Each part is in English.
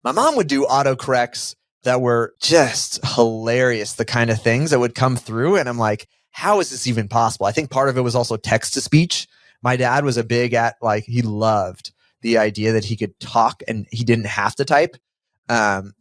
My mom would do autocorrects that were just hilarious, the kind of things that would come through. And I'm like, how is this even possible? I think part of it was also text to speech. My dad was a big he loved the idea that he could talk and he didn't have to type.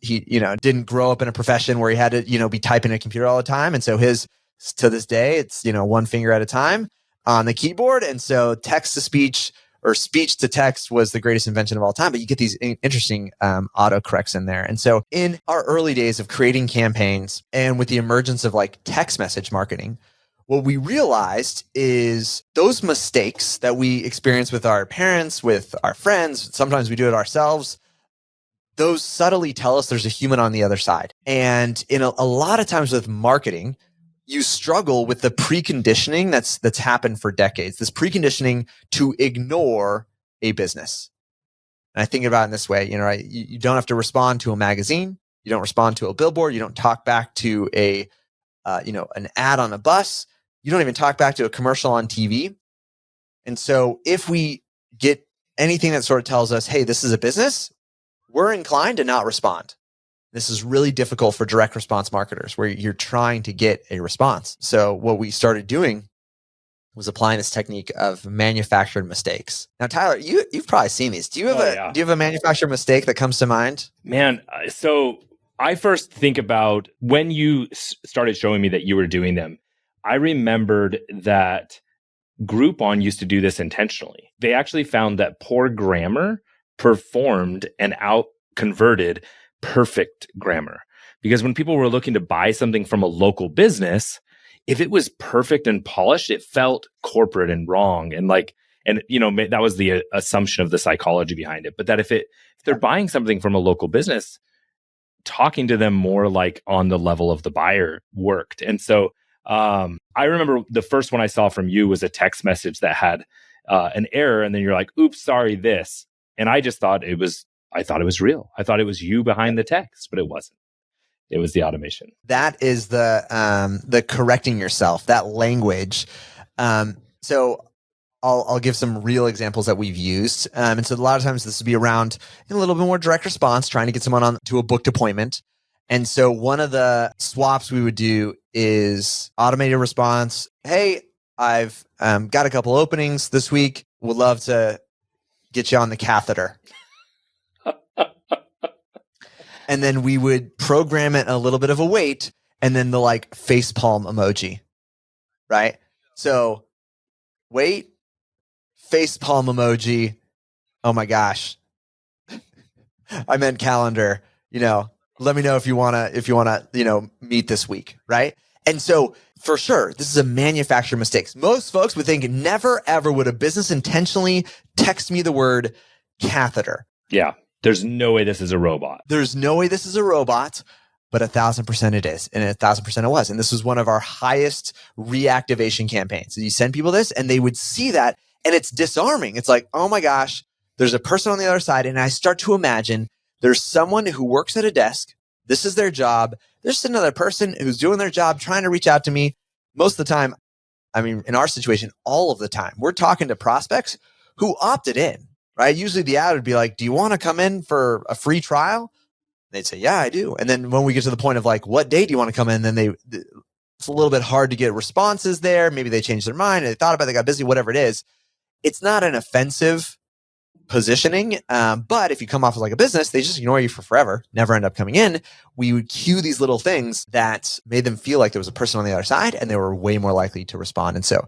He, didn't grow up in a profession where he had to, be typing a computer all the time. And so to this day, it's, one finger at a time on the keyboard. And so text to speech or speech to text was the greatest invention of all time. But you get these interesting autocorrects in there. And so in our early days of creating campaigns and with the emergence of like text message marketing, what we realized is those mistakes that we experience with our parents, with our friends, sometimes we do it ourselves, those subtly tell us there's a human on the other side. And in a lot of times with marketing, you struggle with the preconditioning that's happened for decades, this preconditioning to ignore a business. And I think about it in this way, right? You don't have to respond to a magazine. You don't respond to a billboard. You don't talk back to an ad on a bus. You don't even talk back to a commercial on TV. And so if we get anything that sort of tells us, hey, this is a business, we're inclined to not respond. This is really difficult for direct response marketers where you're trying to get a response. So what we started doing was applying this technique of manufactured mistakes. Now, Tyler, you've probably seen these. Do you have a manufactured mistake that comes to mind? Man, so I first think about when you started showing me that you were doing them, I remembered that Groupon used to do this intentionally. They actually found that poor grammar performed and out-converted perfect grammar. Because when people were looking to buy something from a local business, if it was perfect and polished, it felt corporate and wrong. And that was the assumption of the psychology behind it. But that if they're buying something from a local business, talking to them more like on the level of the buyer worked. And so I remember the first one I saw from you was a text message that had an error. And then you're like, oops, sorry, this. And I just thought it was real. I thought it was you behind the text, but it wasn't. It was the automation. That is the correcting yourself, that language. So I'll give some real examples that we've used. And so a lot of times this would be around a little bit more direct response, trying to get someone on to a booked appointment. And so one of the swaps we would do is automated response. Hey, I've got a couple openings this week. Would love to get you on the catheter. And then we would program it a little bit of a wait and then the like face palm emoji, right? So wait, face palm emoji. Oh my gosh. I meant calendar, let me know if you want to, meet this week. Right. And so for sure, this is a manufactured mistake. Most folks would think never, ever would a business intentionally text me the word catheter. Yeah. There's no way this is a robot. There's no way this is a robot, but 1,000% it is. And 1,000% it was. And this was one of our highest reactivation campaigns. So you send people this and they would see that and it's disarming. It's like, oh my gosh, there's a person on the other side. And I start to imagine there's someone who works at a desk. This is their job. There's another person who's doing their job, trying to reach out to me. Most of the time, in our situation, all of the time, we're talking to prospects who opted in. Right? Usually the ad would be like, do you want to come in for a free trial? They'd say, yeah, I do. And then when we get to the point of like, what day do you want to come in? Then it's a little bit hard to get responses there. Maybe they changed their mind. They thought about it, they got busy, whatever it is. It's not an offensive positioning. But if you come off as like a business, they just ignore you for forever, never end up coming in. We would cue these little things that made them feel like there was a person on the other side and they were way more likely to respond. And so